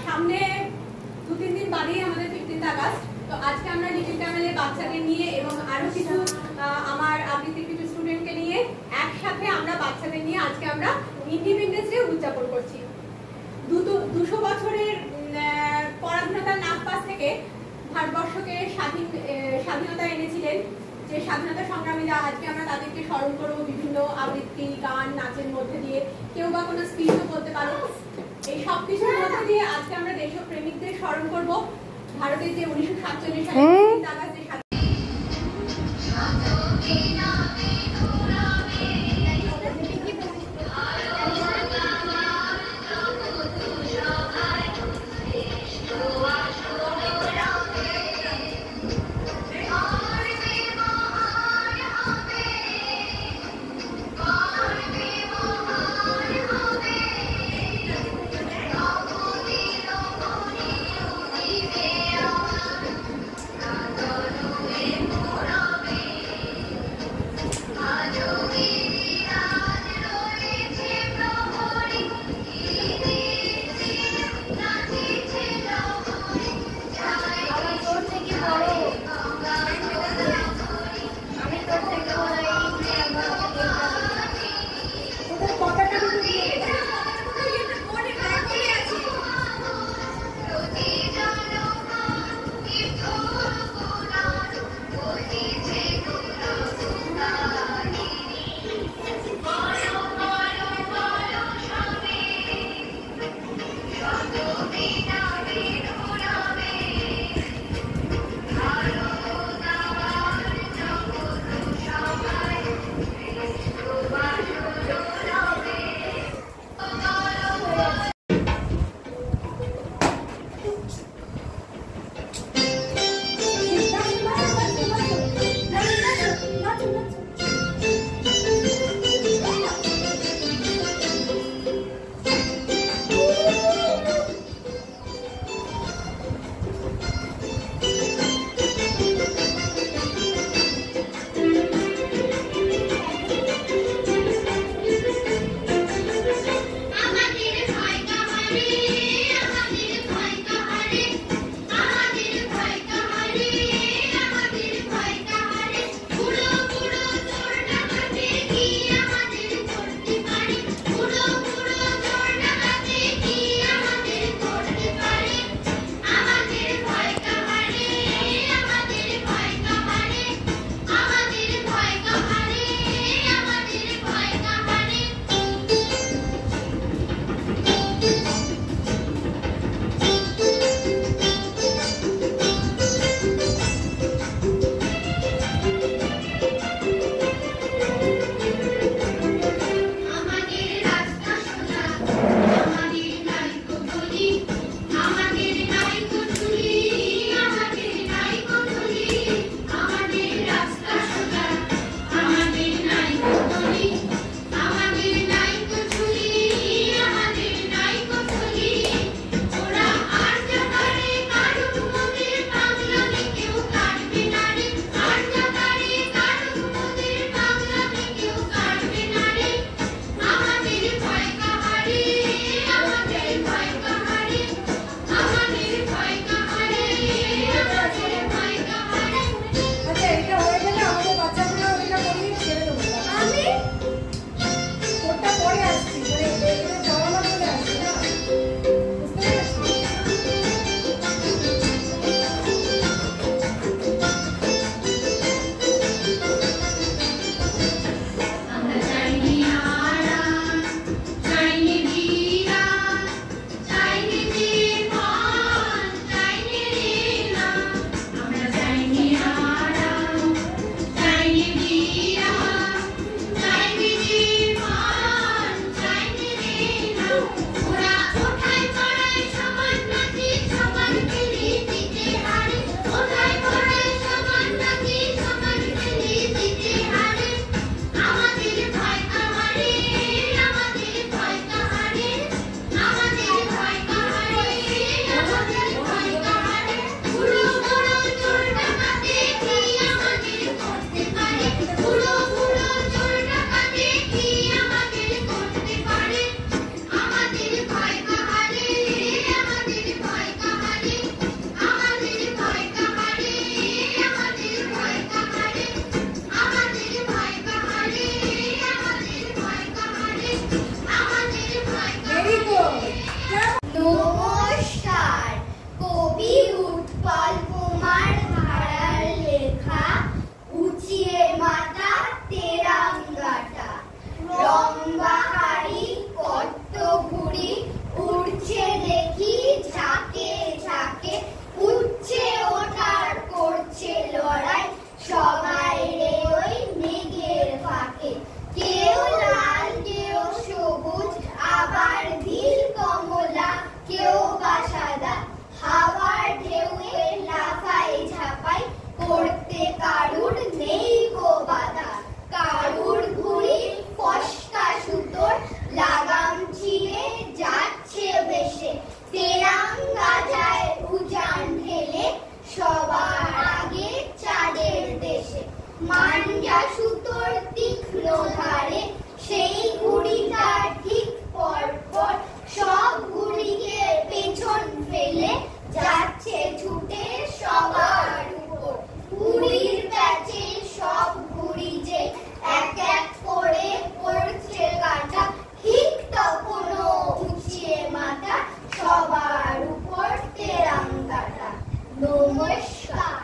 সামনে 2-3 দিন বাদেই আমাদের 15 আগস্ট। তো আজকে আমরা লিটল ক্যামেলের বাচ্চাদের নিয়ে এবং আরো কিছু আমার আবৃত্তির কিছু স্টুডেন্টকে নিয়ে একসাথে আমরা বাচ্চাদের নিয়ে আজকে আমরা ইন্ডিপেন্ডেন্স ডে উদযাপন করছি। 200 বছরের পরাধীনতার নাগপাশ থেকে ভারতবর্ষকে স্বাধীনতা এনেছিলেন যে স্বাধীনতা সংগ্রামীরা। আজকে আমরা তাদেরকে স্মরণ করবো বিভিন্ন আবৃত্তি, গান, নাচের মধ্যে দিয়ে, কেউ বা কোনো স্পিচও বলতে পারো। এই সব কিছুর মধ্যে দিয়ে আজকে আমরা দেশপ্রেমিকদের স্মরণ করব। ভারতের যে 1947 সালে যা সুতোর তীক্ষ্ণ ধারে, সেই ঘুড়িটার ঠিক পর পর সব ঘুড়িকে পেছন ফেলে যাচ্ছে ছুটে সবার উপর। ঘুড়ির প্যাচে সব ঘুড়ি যে এক এক করে পড়ছে কাটা, ঠিক তখনও উঁচিয়ে মাথা সবার উপর তেরাম কাটা। নমস্কার।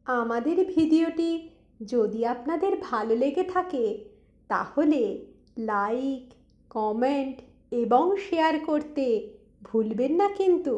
আমাদের ভিডিওটি যদি আপনাদের ভালো লেগে থাকে তাহলে লাইক, কমেন্ট এবং শেয়ার করতে ভুলবেন না কিন্তু।